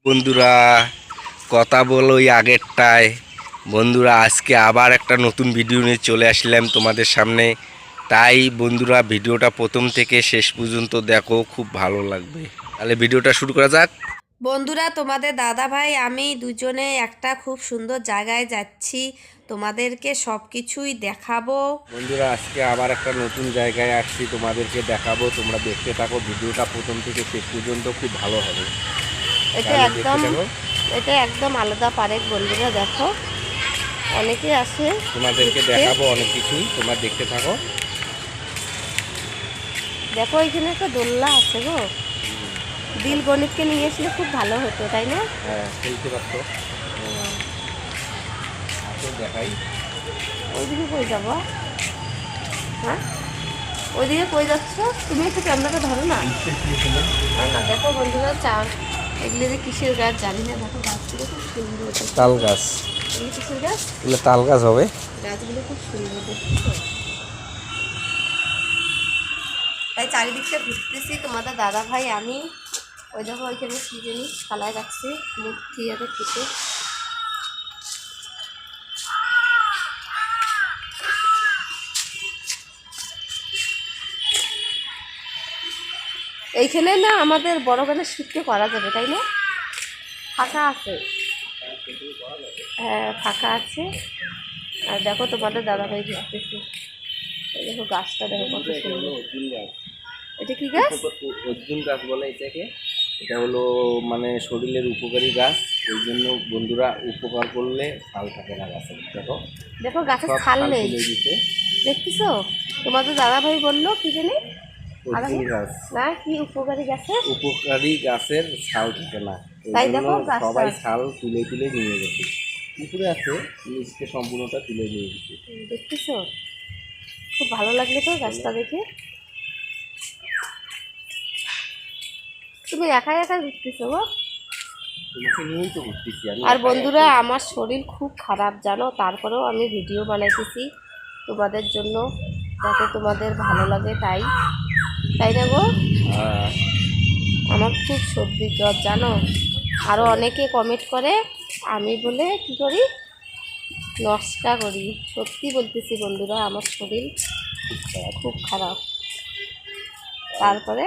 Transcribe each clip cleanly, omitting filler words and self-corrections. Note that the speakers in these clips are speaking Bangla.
বন্ধুরা কথা বলো ওই আগেরটায়। বন্ধুরা আজকে আবার একটা নতুন ভিডিও নিয়ে চলে আসলাম তোমাদের সামনে। তাই বন্ধুরা ভিডিওটা প্রথম থেকে শেষ পর্যন্ত দেখো, খুব ভালো লাগবে। তাহলে ভিডিওটা শুরু করা যাক। বন্ধুরা, তোমাদের দাদা ভাই আমি দুজনে একটা খুব সুন্দর জায়গায় যাচ্ছি, তোমাদেরকে সব কিছুই দেখাবো। বন্ধুরা আজকে আবার একটা নতুন জায়গায় আসছি, তোমাদেরকে দেখাবো। তোমরা দেখতে থাকো, ভিডিওটা প্রথম থেকে শেষ পর্যন্ত খুব ভালো হবে। এটা একদম আলাদা পারেক। বন্ধুরা দেখো, অনেকে আসে, তোমাদেরকে দেখাবো অনেক কিছুই, তোমরা দেখতে থাকো। দেখো এখানে একটা দোলনা আছে গো। দিল গণিতকে নিয়ে আসলে খুব ভালো হতো, তাই না? হ্যাঁ, খেলতে পারতো। দেখাই। ওইদিকে কই যাবো? হ্যাঁ, ওইদিকে কই যাচ্ছ? তুমি একটু ক্যামেরাটা ধরো না। না দেখো বন্ধুরা, এগুলো যে কিসের গাছ জানি না, দেখো গাছগুলো খুব সুন্দর। তাল গাছ। এগুলো কিসের গাছ? এগুলো তাল গাছ হবে। গাছগুলো খুব সুন্দর দেখছো। তাই চারিদিকটা ঘুরতেছি, তোমাদের দাদা ভাই আমি। ওই দেখো ওইখানে কি জিনিস ফালায় রাখছি, মূর্তি আছে কিছু। এইখানে না আমাদের বড় গানের শুটকে করা যাবে, তাই না? ফাঁকা আছে। হ্যাঁ ফাঁকা আছে। আর দেখো তোমাদের দাদা ভাই ঘুরতেছি। এই দেখো গাছটা দেখো কত সুন্দর। এটা কি গাছ? অর্জুন গাছ বলে এটাকে। এটা হলো মানে শরীরের উপকারী গাছ। ওই জন্য বন্ধুরা উপকার করলে ছাল থাকে না গাছের। দেখো দেখো গাছের ছাল নেই, দেখতেছো? তোমাদের দাদা ভাই বললো কি জানি অর্জুন গাছ না, কি উপকারী গাছের উপকারী গাছের ছাল থাকে না, তাই এই জন্য দেখো গাছটা সবাই ছাল তুলে তুলে নিয়ে গেছে। উপরে আছে, নিচকে সম্পূর্ণটা তুলে নিয়ে গেছে। দেখতেছো? খুব ভালো লাগলো তো গাছটা দেখে। তুমি একাই একাই ঘুরতেছো গো। তোমাকে নিয়েই তো ঘুরতেছি আমি। আর বন্ধুরা আমার শরীর খুব খারাপ জানো, তারপরেও আমি ভিডিও বানাইতেছি তোমাদের জন্য, যাতে তোমাদের ভালো লাগে। তাই তাই না গো? হ্যাঁ। আমার খুব সর্দি জ্বর জানো। আরও অনেকে কমেন্ট করে আমি বলে কি করি, নষ্টা করি। সত্যি বলতেছি বন্ধুরা, আমার শরীর খুব খারাপ। তারপরে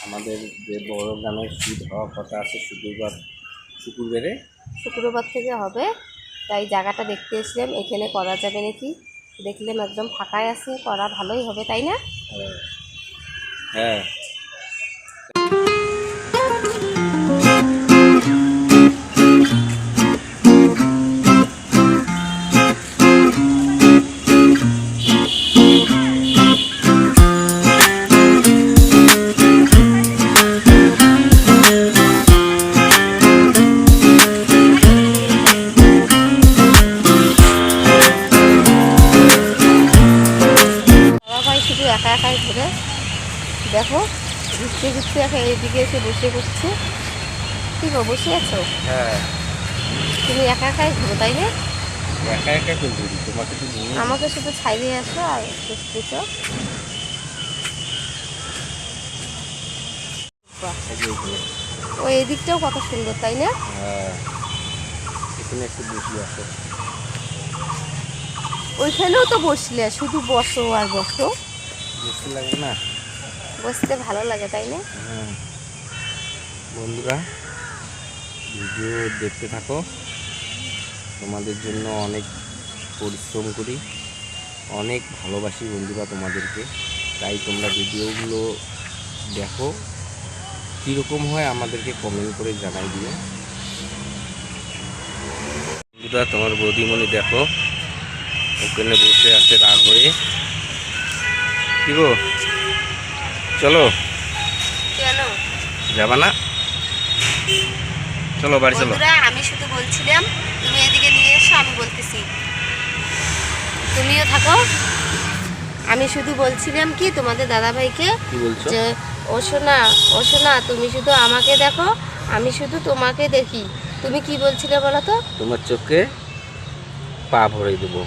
আমাদের যে বড় গানের শুট হওয়ার কথা আছে শুক্রবার থেকে হবে। তাই জায়গাটা দেখতে এসলাম, এখানে করা যাবে নাকি। দেখলাম একদম ফাঁকাই আছে, করা ভালোই হবে, তাই না? হ্যাঁ। শুধু একা একাই ঘুরে দেখো, ঘুরতে ঘুরতে একা এইদিকে এসে বসে করছে। কি গো, বসে আছো? হ্যাঁ, তুমি একা একাই ঘুরো, তাই না? একা একা কিন্তু তোমাকে তো নিয়ে আমাকে শুধু ছাইড়ে আসো আর বসতেছ। ওই এদিকটাও কত সুন্দর, তাই না? হ্যাঁ, এখানে একটু বসে আসো। ওইখানেও তো বসলে, শুধু বসো আর বসো। বসতে লাগে না? বসতে ভালো লাগে, তাই না? হ্যাঁ। বন্ধুরা ভিডিও দেখতে থাকো, তোমাদের জন্য অনেক পরিশ্রম করি, অনেক ভালোবাসি বন্ধুরা তোমাদেরকে। তাই তোমরা ভিডিওগুলো দেখো, কীরকম হয় আমাদেরকে কমেন্ট করে জানাই দিও। বন্ধুরা তোমার বৌদিমণি দেখো, ওখানে বসে আছে রাগ হয়ে। কি গো, চলো। কেন যাবা না? চলো বাড়ি চলো। আমি শুধু বলছিলাম তুমি এদিকে নিয়ে এসো, আমি বলতেছি তুমিও থাকো। আমি শুধু বলছিলাম কি তোমাদের দাদা ভাইকে যে ও শোনা তুমি শুধু আমাকে দেখো, আমি শুধু তোমাকে দেখি। তুমি কি বলছিলে বলো তো? তোমার চোখে পা ভরে দেবো।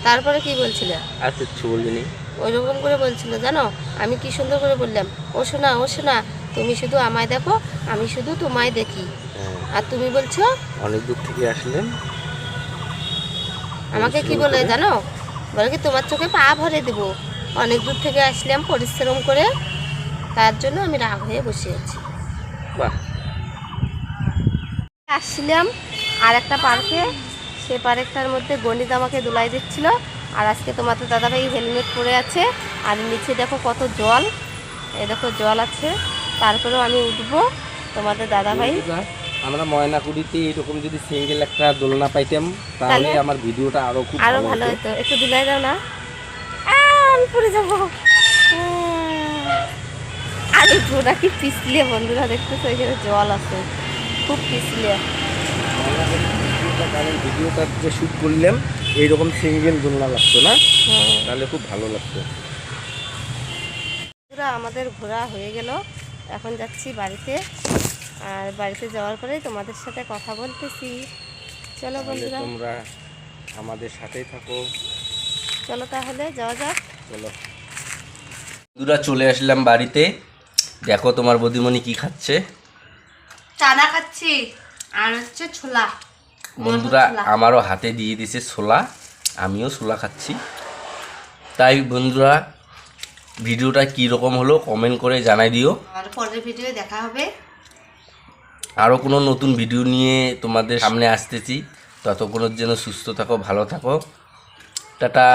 তারপরে কি বলছিলে? আর কিছু বলিনি। ওই রকম করে বলছিল জানো। আমি কি সুন্দর করে বললাম, ও শোনা তুমি শুধু আমায় দেখো, আমি শুধু তোমায় দেখি। আর তুমি বলছো অনেক দূর থেকে আসলেন, আমাকে কি বলে জানো, বলে কি তোমার চোখে পা ভরে দেবো, অনেক দূর থেকে আসলাম পরিশ্রম করে, তার জন্য আমি রাগ হয়ে বসে আছি। বাহ। আসছিলাম আর একটা পার্কে, সে পার্কটার মধ্যে গণিত আমাকে দোলাই দিচ্ছিল। আর আজকে তোমাদের দাদাভাই হেলমেট পরে আছে, আর নিচে দেখো কত জল, এই দেখো জল আছে, তারপরেও আমি উঠবো। তোমাদের দাদাভাই, আমরা ময়নাকুড়িতে এরকম যদি সিঙ্গেল একটা দোলনা পাইতাম তাহলে তাহলে আমার ভিডিওটা আরো খুব আরো ভালো ভালো হতো। হতো। একটু দিলাই দাও না, আমি পড়ে যাবো। আর উঠবো কি পিছলে, বন্ধুরা দেখতেছো এখানে জল আছে, খুব পিছলে। ভিডিওটা যে শুট করলাম এইরকম সিঙ্গেল দোলনা লাগতো না, হ্যাঁ। তাহলে খুব ভালো লাগতো। বন্ধুরা, আমাদের ঘোরা হয়ে গেল, এখন যাচ্ছি বাড়িতে। আর বাড়িতে যাওয়ার পরে তোমাদের সাথে কথা বলতেছি। চলো তাহলে বন্ধুরা, তোমরা আমাদের সাথেই থাকো। চলো তাহলে যাওয়া যাক। চলো বন্ধুরা, চলে আসলাম বাড়িতে। দেখো তোমার বৌদিমণি কি খাচ্ছে। চানা খাচ্ছি আর হচ্ছে ছোলা। বন্ধুরা, আমারও হাতে দিয়ে দিয়েছে ছোলা, আমিও ছোলা খাচ্ছি। তাই বন্ধুরা, ভিডিওটা কীরকম হলো কমেন্ট করে জানাই দিও। আর পরের ভিডিও দেখা হবে। আরও কোনো নতুন ভিডিও নিয়ে তোমাদের সামনে আসতেছি। ততক্ষণের জন্য সুস্থ থাকো, ভালো থাকো, টাটা।